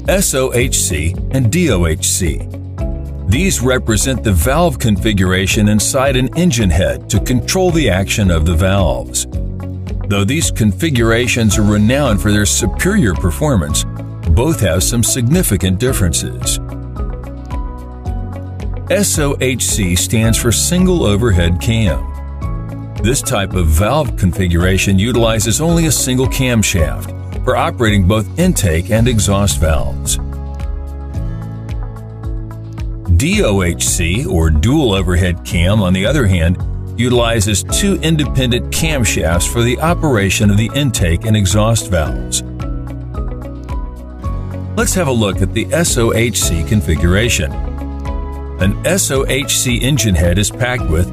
SOHC, and DOHC. These represent the valve configuration inside an engine head to control the action of the valves. Though these configurations are renowned for their superior performance, both have some significant differences. SOHC stands for Single Overhead Cam. This type of valve configuration utilizes only a single camshaft for operating both intake and exhaust valves. DOHC, or Dual Overhead Cam, on the other hand, utilizes two independent camshafts for the operation of the intake and exhaust valves. Let's have a look at the SOHC configuration. An SOHC engine head is packed with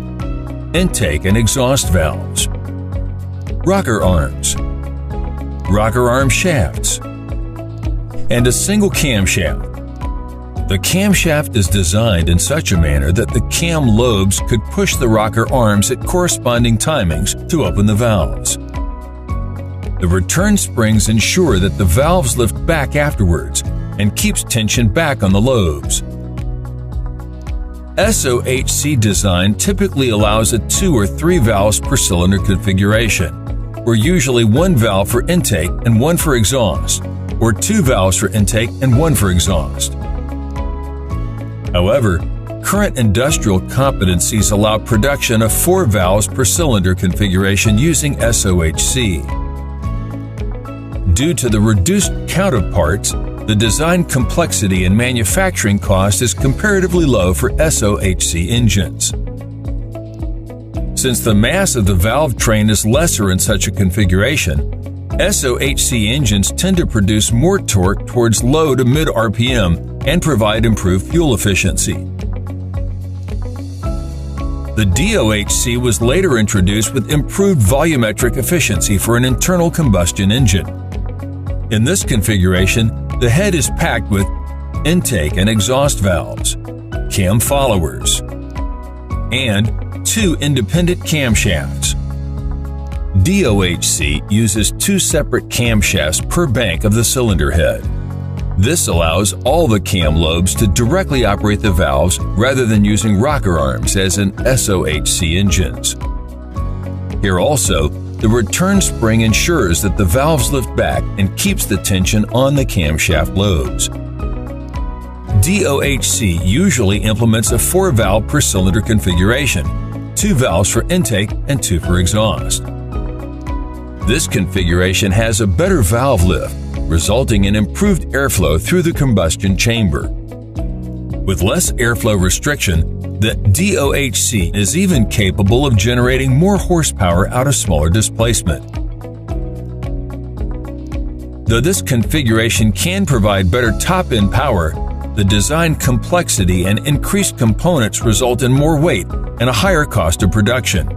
intake and exhaust valves, rocker arms, rocker arm shafts, and a single camshaft. The camshaft is designed in such a manner that the cam lobes could push the rocker arms at corresponding timings to open the valves. The return springs ensure that the valves lift back afterwards and keeps tension back on the lobes. SOHC design typically allows a 2 or 3 valves per cylinder configuration, where usually 1 valve for intake and 1 for exhaust, or 2 valves for intake and 1 for exhaust. However, current industrial competencies allow production of 4 valves per cylinder configuration using SOHC. Due to the reduced count of parts, the design complexity and manufacturing cost is comparatively low for SOHC engines. Since the mass of the valve train is lesser in such a configuration, SOHC engines tend to produce more torque towards low to mid RPM and provide improved fuel efficiency. The DOHC was later introduced with improved volumetric efficiency for an internal combustion engine. In this configuration, the head is packed with intake and exhaust valves, cam followers, and 2 independent camshafts. DOHC uses 2 separate camshafts per bank of the cylinder head. This allows all the cam lobes to directly operate the valves rather than using rocker arms as in SOHC engines. Here also, the return spring ensures that the valves lift back and keeps the tension on the camshaft lobes. DOHC usually implements a 4-valve per cylinder configuration, 2 valves for intake and 2 for exhaust. This configuration has a better valve lift, resulting in improved airflow through the combustion chamber. With less airflow restriction, the DOHC is even capable of generating more horsepower out of smaller displacement. Though this configuration can provide better top-end power, the design complexity and increased components result in more weight and a higher cost of production.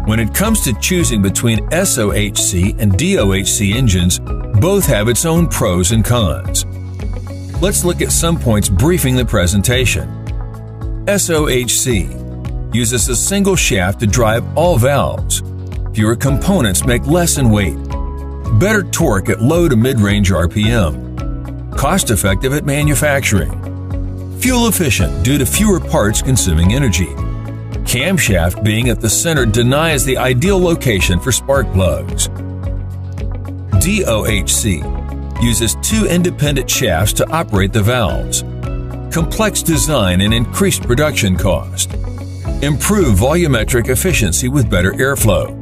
When it comes to choosing between SOHC and DOHC engines, both have its own pros and cons. Let's look at some points briefing the presentation. SOHC uses a single shaft to drive all valves. Fewer components make less in weight. Better torque at low to mid-range RPM. Cost-effective at manufacturing. Fuel efficient due to fewer parts consuming energy. Camshaft being at the center denies the ideal location for spark plugs. DOHC uses 2 independent shafts to operate the valves. Complex design and increased production cost. Improved volumetric efficiency with better airflow.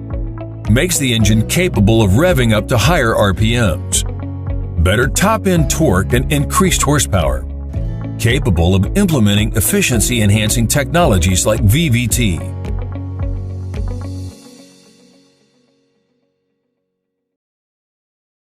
Makes the engine capable of revving up to higher RPMs. Better top-end torque and increased horsepower. Capable of implementing efficiency-enhancing technologies like VVT.